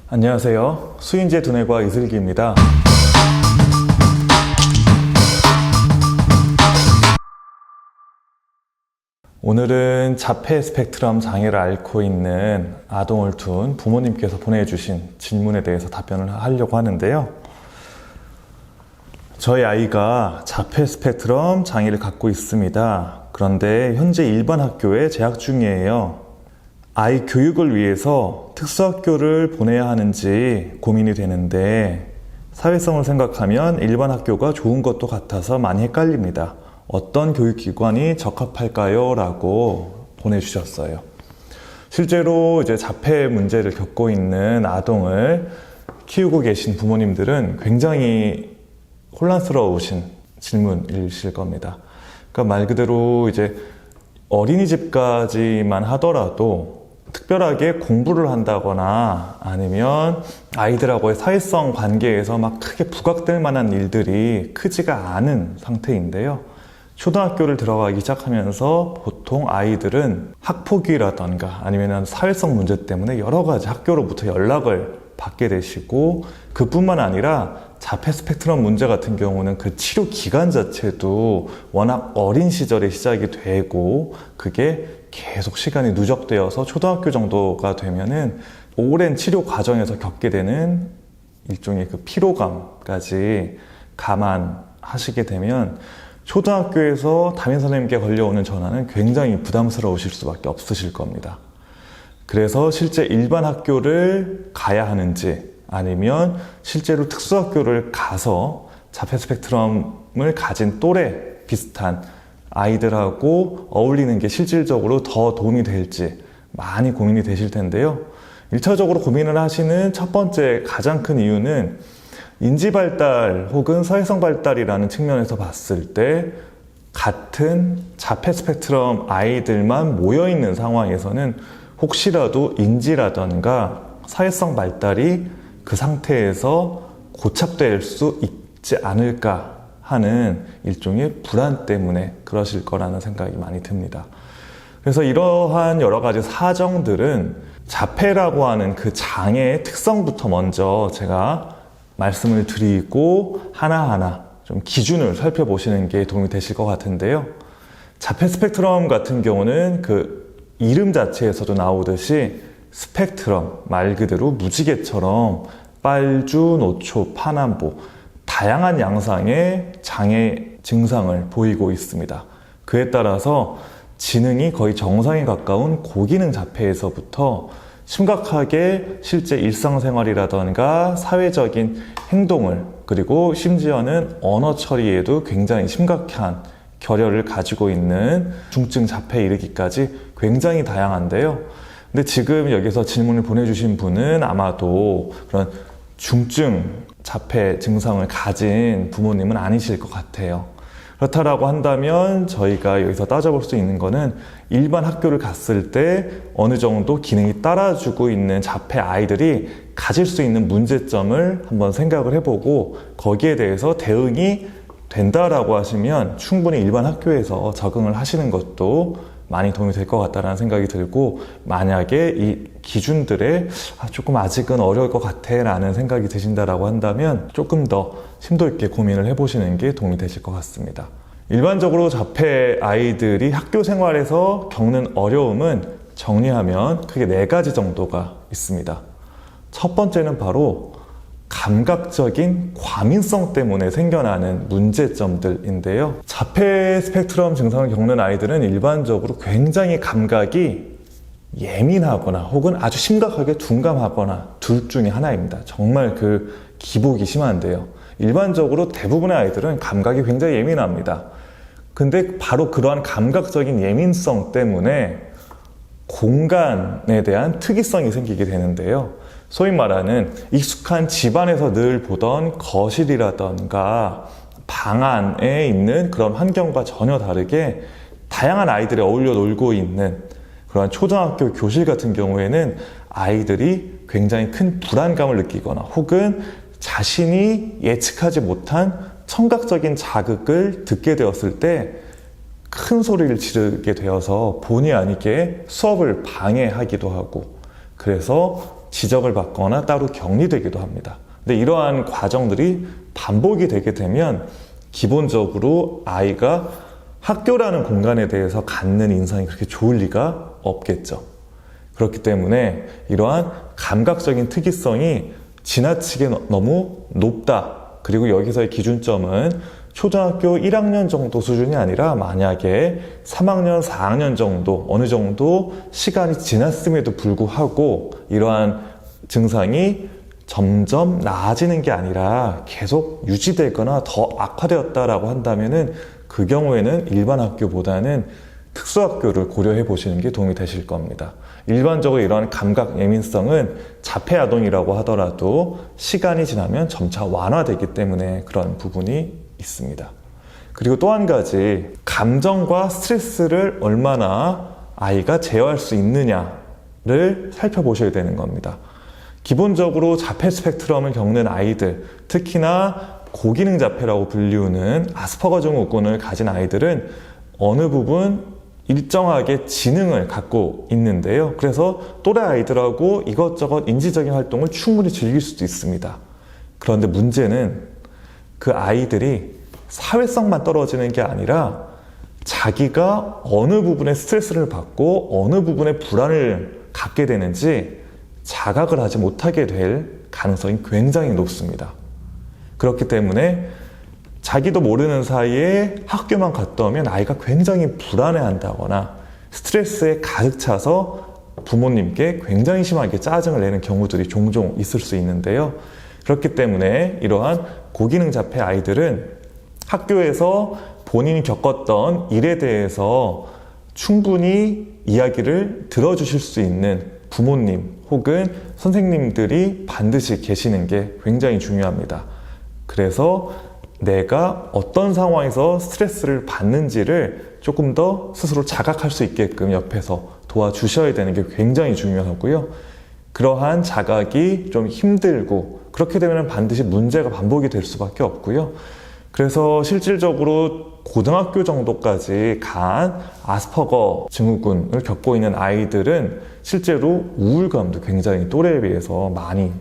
안녕하세요. 수인제 두뇌과 이슬기입니다. 오늘은 자폐 스펙트럼 장애를 앓고 있는 아동을 둔 부모님께서 보내주신 질문에 대해서 답변을 하려고 하는데요. 저희 아이가 자폐 스펙트럼 장애를 갖고 있습니다. 그런데 현재 일반 학교에 재학 중이에요. 아이 교육을 위해서 특수학교를 보내야 하는지 고민이 되는데 사회성을 생각하면 일반 학교가 좋은 것도 같아서 많이 헷갈립니다. 어떤 교육기관이 적합할까요? 라고 보내주셨어요. 실제로 이제 자폐 문제를 겪고 있는 아동을 키우고 계신 부모님들은 굉장히 혼란스러우신 질문이실 겁니다. 그러니까 말 그대로 이제 어린이집까지만 하더라도 특별하게 공부를 한다거나 아니면 아이들하고의 사회성 관계에서 막 크게 부각될 만한 일들이 크지가 않은 상태인데요. 초등학교를 들어가기 시작하면서 보통 아이들은 학폭위라던가 아니면 사회성 문제 때문에 여러 가지 학교로부터 연락을 받게 되시고 그뿐만 아니라 자폐 스펙트럼 문제 같은 경우는 그 치료 기간 자체도 워낙 어린 시절에 시작이 되고 그게 계속 시간이 누적되어서 초등학교 정도가 되면은 오랜 치료 과정에서 겪게 되는 일종의 그 피로감까지 감안하시게 되면 초등학교에서 담임 선생님께 걸려오는 전화는 굉장히 부담스러우실 수밖에 없으실 겁니다. 그래서 실제 일반 학교를 가야 하는지 아니면 실제로 특수학교를 가서 자폐 스펙트럼을 가진 또래 비슷한 아이들하고 어울리는 게 실질적으로 더 도움이 될지 많이 고민이 되실 텐데요. 1차적으로 고민을 하시는 첫 번째 가장 큰 이유는 인지 발달 혹은 사회성 발달이라는 측면에서 봤을 때 같은 자폐 스펙트럼 아이들만 모여있는 상황에서는 혹시라도 인지라던가 사회성 발달이 그 상태에서 고착될 수 있지 않을까 하는 일종의 불안 때문에 그러실 거라는 생각이 많이 듭니다. 그래서 이러한 여러 가지 사정들은 자폐라고 하는 그 장애의 특성부터 먼저 제가 말씀을 드리고 하나하나 좀 기준을 살펴보시는 게 도움이 되실 것 같은데요. 자폐 스펙트럼 같은 경우는 그 이름 자체에서도 나오듯이 스펙트럼, 말 그대로 무지개처럼 빨주, 노초, 파남보 다양한 양상의 장애 증상을 보이고 있습니다. 그에 따라서 지능이 거의 정상에 가까운 고기능 자폐에서부터 심각하게 실제 일상생활이라던가 사회적인 행동을 그리고 심지어는 언어 처리에도 굉장히 심각한 결여를 가지고 있는 중증 자폐에 이르기까지 굉장히 다양한데요. 근데 지금 여기서 질문을 보내주신 분은 아마도 그런 중증 자폐 증상을 가진 부모님은 아니실 것 같아요. 그렇다라고 한다면 저희가 여기서 따져볼 수 있는 거는 일반 학교를 갔을 때 어느 정도 기능이 따라주고 있는 자폐 아이들이 가질 수 있는 문제점을 한번 생각을 해보고 거기에 대해서 대응이 된다라고 하시면 충분히 일반 학교에서 적응을 하시는 것도 많이 도움이 될 것 같다라는 생각이 들고 만약에 이 기준들에 조금 아직은 어려울 것 같아 라는 생각이 드신다라고 한다면 조금 더 심도 있게 고민을 해보시는 게 도움이 되실 것 같습니다. 일반적으로 자폐 아이들이 학교 생활에서 겪는 어려움은 정리하면 크게 4가지 정도가 있습니다. 첫 번째는 바로 감각적인 과민성 때문에 생겨나는 문제점들인데요. 자폐 스펙트럼 증상을 겪는 아이들은 일반적으로 굉장히 감각이 예민하거나 혹은 아주 심각하게 둔감하거나 둘 중에 하나입니다. 정말 그 기복이 심한데요. 일반적으로 대부분의 아이들은 감각이 굉장히 예민합니다. 근데 바로 그러한 감각적인 예민성 때문에 공간에 대한 특이성이 생기게 되는데요. 소위 말하는 익숙한 집안에서 늘 보던 거실이라던가 방 안에 있는 그런 환경과 전혀 다르게 다양한 아이들이 어울려 놀고 있는 그런 초등학교 교실 같은 경우에는 아이들이 굉장히 큰 불안감을 느끼거나 혹은 자신이 예측하지 못한 청각적인 자극을 듣게 되었을 때 큰 소리를 지르게 되어서 본의 아니게 수업을 방해하기도 하고, 그래서 지적을 받거나 따로 격리되기도 합니다. 근데 이러한 과정들이 반복이 되게 되면 기본적으로 아이가 학교라는 공간에 대해서 갖는 인상이 그렇게 좋을 리가 없겠죠. 그렇기 때문에 이러한 감각적인 특이성이 지나치게 너무 높다. 그리고 여기서의 기준점은 초등학교 1학년 정도 수준이 아니라 만약에 3학년, 4학년 정도 어느 정도 시간이 지났음에도 불구하고 이러한 증상이 점점 나아지는 게 아니라 계속 유지되거나 더 악화되었다라고 한다면은 그 경우에는 일반 학교보다는 특수학교를 고려해 보시는 게 도움이 되실 겁니다. 일반적으로 이러한 감각 예민성은 자폐아동이라고 하더라도 시간이 지나면 점차 완화되기 때문에 그런 부분이 있습니다. 그리고 또 한 가지, 감정과 스트레스를 얼마나 아이가 제어할 수 있느냐를 살펴보셔야 되는 겁니다. 기본적으로 자폐 스펙트럼을 겪는 아이들, 특히나 고기능 자폐라고 불리우는 아스퍼거 증후군을 가진 아이들은 어느 부분 일정하게 지능을 갖고 있는데요. 그래서 또래 아이들하고 이것저것 인지적인 활동을 충분히 즐길 수도 있습니다. 그런데 문제는 그 아이들이 사회성만 떨어지는 게 아니라 자기가 어느 부분에 스트레스를 받고 어느 부분에 불안을 갖게 되는지 자각을 하지 못하게 될 가능성이 굉장히 높습니다. 그렇기 때문에 자기도 모르는 사이에 학교만 갔다 오면 아이가 굉장히 불안해한다거나 스트레스에 가득 차서 부모님께 굉장히 심하게 짜증을 내는 경우들이 종종 있을 수 있는데요. 그렇기 때문에 이러한 고기능 자폐 아이들은 학교에서 본인이 겪었던 일에 대해서 충분히 이야기를 들어주실 수 있는 부모님 혹은 선생님들이 반드시 계시는 게 굉장히 중요합니다. 그래서 내가 어떤 상황에서 스트레스를 받는지를 조금 더 스스로 자각할 수 있게끔 옆에서 도와주셔야 되는 게 굉장히 중요하고요. 그러한 자각이 좀 힘들고 그렇게 되면 반드시 문제가 반복이 될 수밖에 없고요. 그래서 실질적으로 고등학교 정도까지 간 아스퍼거 증후군을 겪고 있는 아이들은 실제로 우울감도 굉장히 또래에 비해서 많이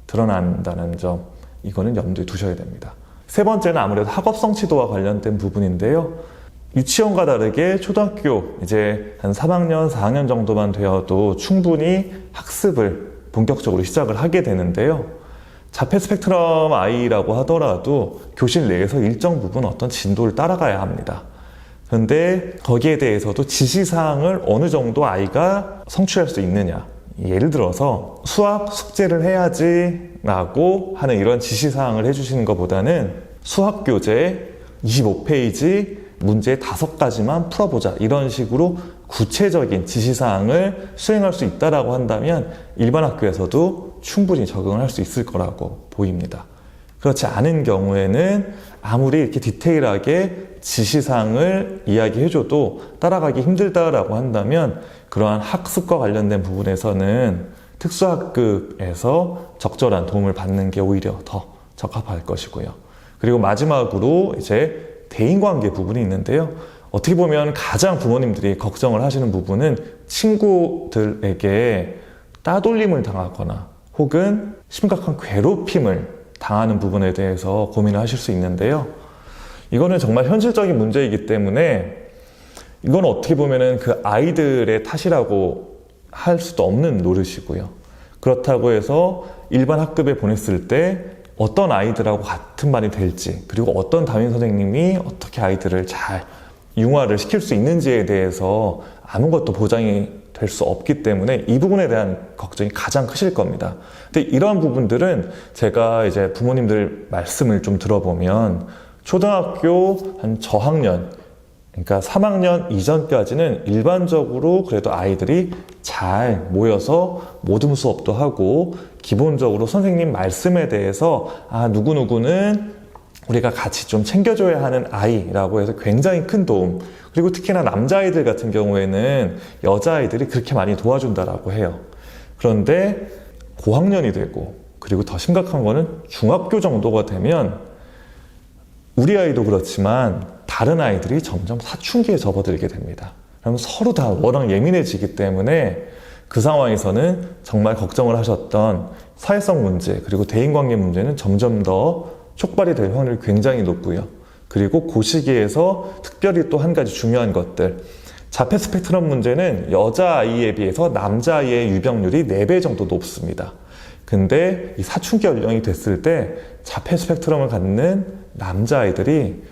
드러난다는 점, 이거는 염두에 두셔야 됩니다. 세 번째는 아무래도 학업 성취도와 관련된 부분인데요. 유치원과 다르게 초등학교 이제 한 3학년, 4학년 정도만 되어도 충분히 학습을 본격적으로 시작을 하게 되는데요. 자폐 스펙트럼 아이라고 하더라도 교실 내에서 일정 부분 어떤 진도를 따라가야 합니다. 그런데 거기에 대해서도 지시사항을 어느 정도 아이가 성취할 수 있느냐. 예를 들어서 수학 숙제를 해야지 라고 하는 이런 지시사항을 해주시는 것보다는 수학 교재 25페이지 문제 5가지만 풀어보자, 이런 식으로 구체적인 지시사항을 수행할 수 있다라고 한다면 일반 학교에서도 충분히 적응을 할 수 있을 거라고 보입니다. 그렇지 않은 경우에는 아무리 이렇게 디테일하게 지시사항을 이야기해줘도 따라가기 힘들다라고 한다면 그러한 학습과 관련된 부분에서는 특수학급에서 적절한 도움을 받는 게 오히려 더 적합할 것이고요. 그리고 마지막으로 이제 대인관계 부분이 있는데요. 어떻게 보면 가장 부모님들이 걱정을 하시는 부분은 친구들에게 따돌림을 당하거나 혹은 심각한 괴롭힘을 당하는 부분에 대해서 고민을 하실 수 있는데요. 이거는 정말 현실적인 문제이기 때문에 이건 어떻게 보면은 그 아이들의 탓이라고 할 수도 없는 노릇이고요. 그렇다고 해서 일반 학급에 보냈을 때 어떤 아이들하고 같은 반이 될지, 그리고 어떤 담임 선생님이 어떻게 아이들을 잘 융화를 시킬 수 있는지에 대해서 아무것도 보장이 될 수 없기 때문에 이 부분에 대한 걱정이 가장 크실 겁니다. 근데 이러한 부분들은 제가 이제 부모님들 말씀을 좀 들어보면 초등학교 한 저학년, 그러니까 3학년 이전까지는 일반적으로 그래도 아이들이 잘 모여서 모둠 수업도 하고 기본적으로 선생님 말씀에 대해서 누구누구는 우리가 같이 좀 챙겨줘야 하는 아이라고 해서 굉장히 큰 도움, 그리고 특히나 남자아이들 같은 경우에는 여자아이들이 그렇게 많이 도와준다라고 해요. 그런데 고학년이 되고 그리고 더 심각한 거는 중학교 정도가 되면 우리 아이도 그렇지만 다른 아이들이 점점 사춘기에 접어들게 됩니다. 그럼 서로 다 워낙 예민해지기 때문에 그 상황에서는 정말 걱정을 하셨던 사회성 문제 그리고 대인관계 문제는 점점 더 촉발이 될 확률이 굉장히 높고요. 그리고 그 시기에서 특별히 또 한 가지 중요한 것들, 자폐 스펙트럼 문제는 여자아이에 비해서 남자아이의 유병률이 4배 정도 높습니다. 근데 이 사춘기 연령이 됐을 때 자폐 스펙트럼을 갖는 남자아이들이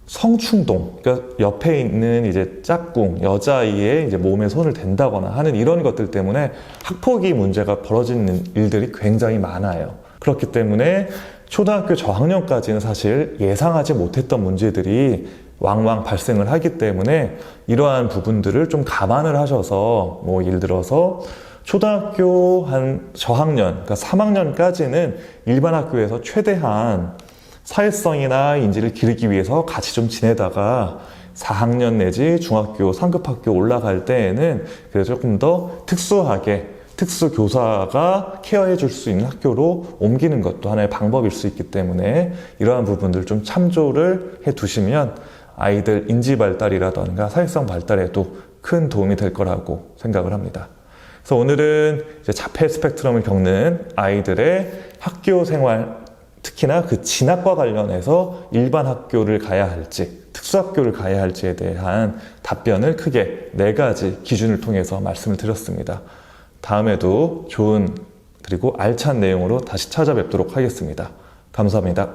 성충동, 그러니까 옆에 있는 이제 짝꿍, 여자아이의 이제 몸에 손을 댄다거나 하는 이런 것들 때문에 학폭위 문제가 벌어지는 일들이 굉장히 많아요. 그렇기 때문에 초등학교 저학년까지는 사실 예상하지 못했던 문제들이 왕왕 발생을 하기 때문에 이러한 부분들을 좀 감안을 하셔서 뭐 예를 들어서 초등학교 한 저학년, 그러니까 3학년까지는 일반 학교에서 최대한 사회성이나 인지를 기르기 위해서 같이 좀 지내다가 4학년 내지 중학교 상급학교 올라갈 때에는 그래서 조금 더 특수하게 특수교사가 케어해 줄 수 있는 학교로 옮기는 것도 하나의 방법일 수 있기 때문에 이러한 부분들 좀 참조를 해 두시면 아이들 인지 발달이라던가 사회성 발달에도 큰 도움이 될 거라고 생각을 합니다. 그래서 오늘은 이제 자폐 스펙트럼을 겪는 아이들의 학교 생활, 특히나 그 진학과 관련해서 일반 학교를 가야 할지 특수학교를 가야 할지에 대한 답변을 크게 4가지 기준을 통해서 말씀을 드렸습니다. 다음에도 좋은 그리고 알찬 내용으로 다시 찾아뵙도록 하겠습니다. 감사합니다.